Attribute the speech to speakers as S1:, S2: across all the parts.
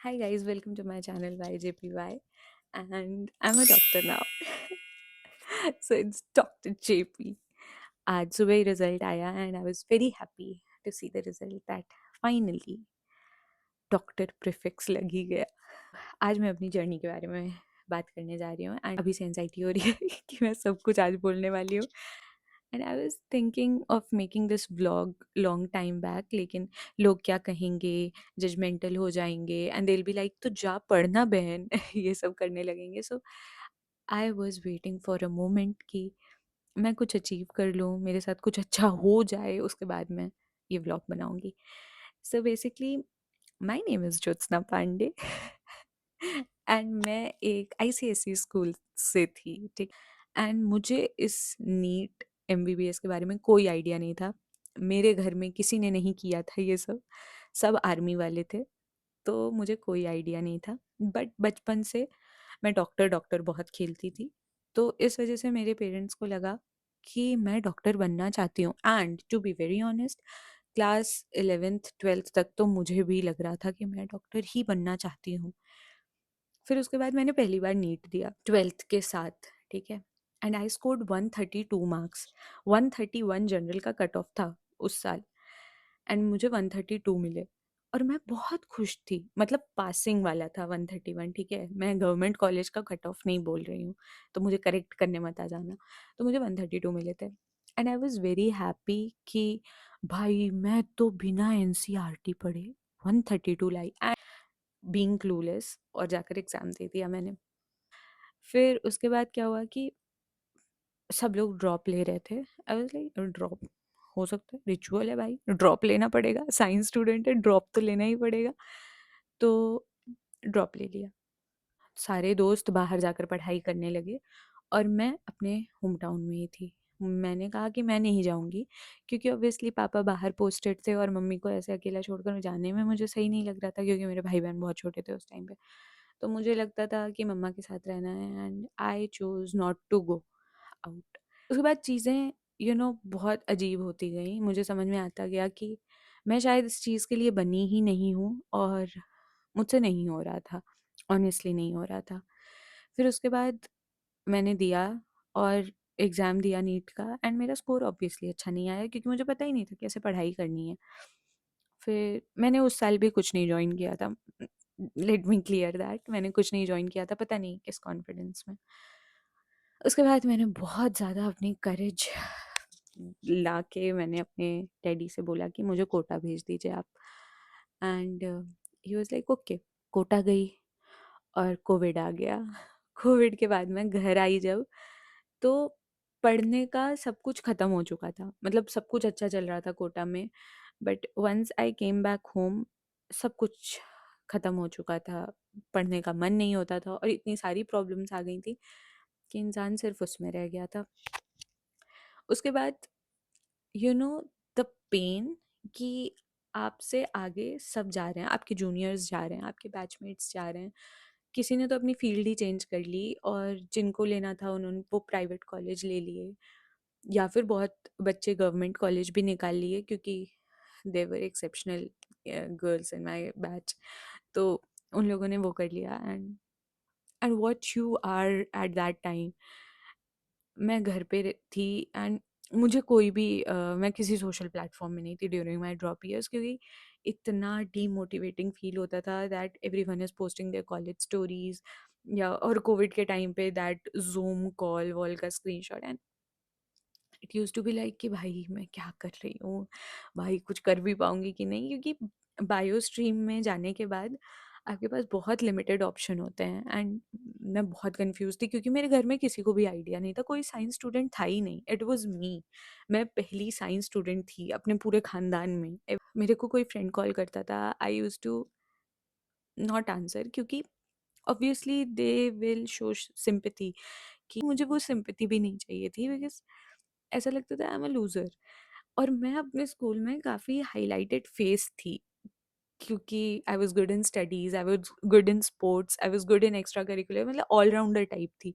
S1: Hi guys, welcome to my channel YJPY, and I'm a doctor now. So it's Dr. JP. आज सुबह ही result आया and I was very happy to see the result that finally doctor prefix लग ही गया. आज मैं अपनी जर्नी के बारे में बात करने जा रही हूँ एंड अभी से एंजाइटी हो रही है कि मैं सब कुछ आज बोलने वाली हूँ. And I was thinking of making this vlog long time back, लेकिन लोग क्या कहेंगे, जजमेंटल हो जाएंगे and they will be like तो जा पढ़ना बहन ये सब करने लगेंगे. So I was waiting for a moment कि मैं कुछ अचीव कर लूँ, मेरे साथ कुछ अच्छा हो जाए, उसके बाद मैं ये व्लॉग बनाऊंगी. So basically my name is Jyotsna Pandey and मैं एक आईसीएसई स्कूल से थी, ठीक. एंड मुझे इस नीट एमबीबीएस के बारे में कोई आइडिया नहीं था. मेरे घर में किसी ने नहीं किया था ये सब, सब आर्मी वाले थे, तो मुझे कोई आइडिया नहीं था. बट बचपन से मैं डॉक्टर डॉक्टर बहुत खेलती थी, तो इस वजह से मेरे पेरेंट्स को लगा कि मैं डॉक्टर बनना चाहती हूँ. And to be very honest, class 11th 12th तक तो मुझे भी लग रहा था कि मैं डॉक्टर ही बनना चाहती हूँ. फिर उसके बाद मैंने पहली बार नीट दिया 12th के साथ, ठीक है. And I scored 132 marks. 131 general का कट ऑफ था उस साल, एंड मुझे 132 मिले. और मैं बहुत खुश थी, मतलब पासिंग वाला था 131, ठीक है. मैं गवर्नमेंट कॉलेज का कट ऑफ नहीं बोल रही हूँ, तो मुझे करेक्ट करने मत आ जाना. तो मुझे 132 मिले थे and I was very happy कि भाई मैं तो बिना एनसीईआरटी पढ़े 132 लाई, बीइंग क्लूलेस, और जाकर एग्ज़ाम दे दिया मैंने. फिर उसके बाद क्या हुआ कि सब लोग ड्रॉप ले रहे थे. आई वाज़ लाइक ड्रॉप हो सकता है, रिचुअल है भाई, ड्रॉप लेना पड़ेगा, साइंस स्टूडेंट है, ड्रॉप तो लेना ही पड़ेगा. तो ड्रॉप ले लिया. सारे दोस्त बाहर जाकर पढ़ाई करने लगे और मैं अपने होम टाउन में ही थी. मैंने कहा कि मैं नहीं जाऊंगी, क्योंकि ऑब्वियसली पापा बाहर पोस्टेड थे और मम्मी को ऐसे अकेला छोड़कर जाने में मुझे सही नहीं लग रहा था, क्योंकि मेरे भाई बहन बहुत छोटे थे उस टाइम पे. तो मुझे लगता था कि मम्मा के साथ रहना है and I choose not to go out. उसके बाद चीज़ें बहुत अजीब होती गई. मुझे समझ में आता गया कि मैं शायद इस चीज़ के लिए बनी ही नहीं हूँ, और मुझसे नहीं हो रहा था, ऑनेस्टली नहीं हो रहा था. फिर उसके बाद मैंने दिया और एग्ज़ाम दिया नीट का, एंड मेरा स्कोर ऑब्वियसली अच्छा नहीं आया, क्योंकि मुझे पता ही नहीं था कैसे पढ़ाई करनी है. फिर मैंने उस साल भी कुछ नहीं जॉइन किया था. लेट मी क्लियर दैट, मैंने कुछ नहीं जॉइन किया था, पता नहीं किस कॉन्फिडेंस में. उसके बाद मैंने बहुत ज़्यादा अपनी करेज ला के मैंने अपने डैडी से बोला कि मुझे कोटा भेज दीजिए आप. And he was like okay. Kota गई और कोविड आ गया. कोविड के बाद मैं घर आई जब, तो पढ़ने का सब कुछ ख़त्म हो चुका था, मतलब सब कुछ अच्छा चल रहा था कोटा में. But once I came back home, सब कुछ ख़त्म हो चुका था. पढ़ने का मन नहीं होता था और इतनी सारी प्रॉब्लम्स आ गई थी कि इंसान सिर्फ उसमें रह गया था. उसके बाद यू नो द पेन कि आपसे आगे सब जा रहे हैं, आपके जूनियर्स जा रहे हैं, आपके बैचमेट्स जा रहे हैं. किसी ने तो अपनी फील्ड ही चेंज कर ली, और जिनको लेना था उन्होंने वो प्राइवेट कॉलेज ले लिए, या फिर बहुत बच्चे गवर्नमेंट कॉलेज भी निकाल लिए, क्योंकि there were exceptional girls in my batch. तो उन लोगों ने वो कर लिया. And what you are at that time, मैं घर पे थी. एंड मुझे कोई भी मैं किसी सोशल प्लेटफॉर्म में नहीं थी ड्यूरिंग माई ड्रॉप ईयर्स, क्योंकि इतना डीमोटिवेटिंग फील होता था that everyone is posting their college stories, या और कोविड के टाइम पे दैट जूम कॉल वॉल का screenshot. And it use to be like कि भाई मैं क्या कर रही हूँ, भाई कुछ कर भी पाऊंगी कि नहीं, क्योंकि बायो स्ट्रीम में जाने के बाद आपके पास बहुत लिमिटेड ऑप्शन होते हैं. एंड मैं बहुत कंफ्यूज थी, क्योंकि मेरे घर में किसी को भी आइडिया नहीं था, कोई साइंस स्टूडेंट था ही नहीं. It was me. मैं पहली साइंस स्टूडेंट थी अपने पूरे खानदान में. मेरे को कोई फ्रेंड कॉल करता था, आई यूज टू नॉट आंसर, क्योंकि obviously they will show sympathy, कि मुझे वो सिंपैथी भी नहीं चाहिए थी, बिकॉज ऐसा लगता था आई एम अ लूजर. और मैं अपने स्कूल में काफ़ी हाईलाइटेड फेस थी, क्योंकि I was good in studies, I was good in sports, I was good in extra curricular, मतलब ऑलराउंडर टाइप थी.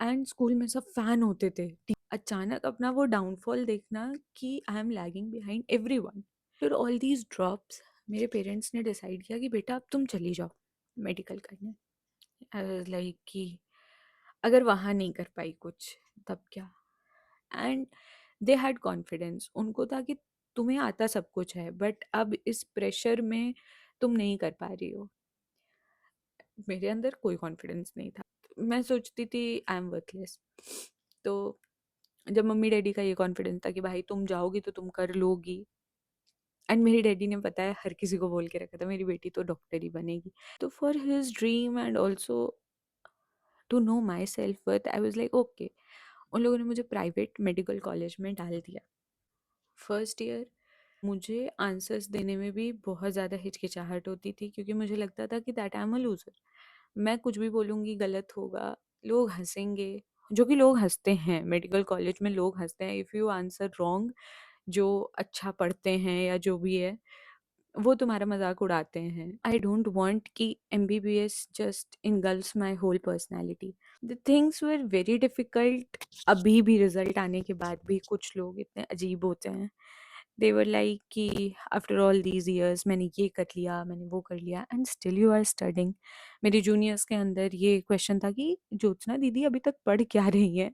S1: एंड स्कूल में सब फैन होते थे. अचानक अपना वो डाउनफॉल देखना कि I am lagging behind everyone. फिर ऑल दीज ड्रॉप्स, मेरे पेरेंट्स ने डिसाइड किया कि बेटा अब तुम चली जाओ मेडिकल करने। आई वाज लाइक कि अगर वहाँ नहीं कर पाई कुछ तब क्या। एंड दे हैड कॉन्फिडेंस, उनको था कि तुम्हें आता सब कुछ है बट अब इस प्रेशर में तुम नहीं कर पा रही हो। मेरे अंदर कोई कॉन्फिडेंस नहीं था। मैं सोचती थी आई एम वर्थलेस। तो जब मम्मी डैडी का ये कॉन्फिडेंस था कि भाई तुम जाओगी तो तुम कर लोगी, एंड मेरी डैडी ने पता है हर किसी को बोल के रखा था मेरी बेटी तो डॉक्टर ही बनेगी। तो for his dream and also to know my self worth I was like okay. उन लोगों ने मुझे प्राइवेट मेडिकल कॉलेज में डाल दिया। फर्स्ट ईयर मुझे आंसर्स देने में भी बहुत ज़्यादा हिचकिचाहट होती थी क्योंकि मुझे लगता था कि that I am a loser. मैं कुछ भी बोलूँगी गलत होगा, लोग हंसेंगे। जो कि लोग हंसते हैं, मेडिकल कॉलेज में लोग हंसते हैं इफ़ यू आंसर रॉन्ग। जो अच्छा पढ़ते हैं या जो भी है वो तुम्हारा मजाक उड़ाते हैं। आई डोंट वॉन्ट कि MBBS just engulfs my whole personality. The things were very difficult. अभी भी रिजल्ट आने के बाद भी कुछ लोग इतने अजीब होते हैं। दे वर लाइक कि आफ्टर ऑल दीज ईयर्स मैंने ये कर लिया, मैंने वो कर लिया, and still you are studying. मेरे जूनियर्स के अंदर ये क्वेश्चन था कि ज्योत्सना दीदी अभी तक पढ़ क्या रही हैं।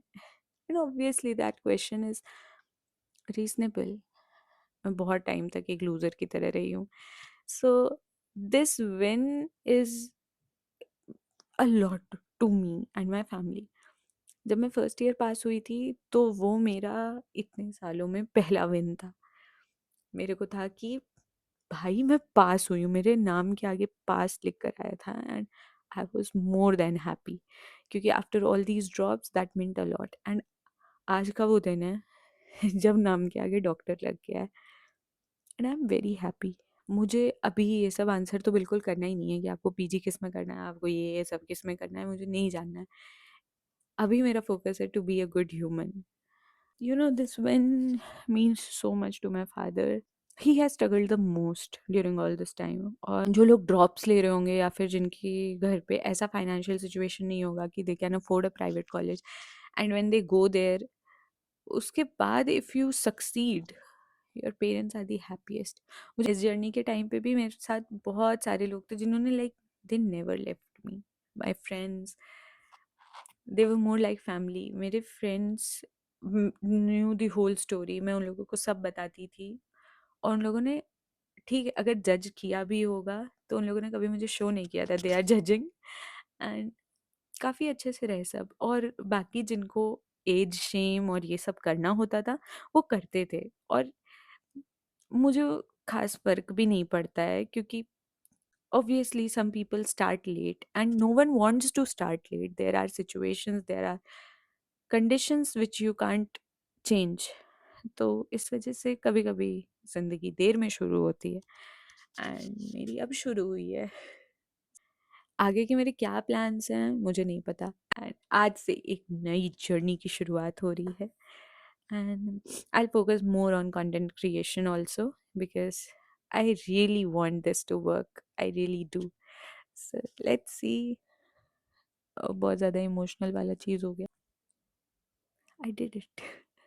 S1: And obviously that question is reasonable. मैं बहुत टाइम तक एक लूजर की तरह रही हूँ। So this win is a lot to me and my family. जब मैं फर्स्ट ईयर पास हुई थी तो वो मेरा इतने सालों में पहला विन था। मेरे को था कि भाई मैं पास हुई हूँ, मेरे नाम के आगे पास लिख कर आया था, and I was more than happy क्योंकि after all these drops that meant a lot. And आज का वो दिन है जब नाम के आगे डॉक्टर लग गया है, and I am very happy. मुझे अभी ये सब आंसर तो बिल्कुल करना ही नहीं है कि आपको PG किस में करना है, आपको ये सब किस में करना है, मुझे नहीं जानना है। अभी मेरा फोकस है to be a good human. You know, this win means so much to my father. He has struggled the most during all this time. और जो लोग ड्रॉप्स ले रहे होंगे या फिर जिनकी घर पे ऐसा फाइनेंशियल सिचुएशन नहीं होगा कि they can afford a private college, and when they go there, उसके बाद if you succeed your parents are the happiest. मुझे इस जर्नी के टाइम पे भी मेरे साथ बहुत सारे लोग थे जिन्होंने like they never left me. My friends, they were more like family. मेरे friends knew the whole story. मैं उन लोगों को सब बताती थी और उन लोगों ने, ठीक है अगर जज किया भी होगा तो उन लोगों ने कभी मुझे शो नहीं किया था दे आर जजिंग। एंड काफ़ी अच्छे से रहे सब। और बाकी जिनको एज शेम और ये सब करना होता था वो करते थे, और मुझे खास फर्क भी नहीं पड़ता है क्योंकि obviously some people start late and no one wants to start late. There are situations, there are conditions which you can't change. तो इस वजह से कभी कभी ज़िंदगी देर में शुरू होती है, एंड मेरी अब शुरू हुई है। आगे के मेरे क्या प्लान्स हैं मुझे नहीं पता, एंड आज से एक नई जर्नी की शुरुआत हो रही है। And I focus more on content creation also because I really want this to work, I really do. So let's see. बहुत ज़्यादा इमोशनल वाला चीज़ हो गया। I did it.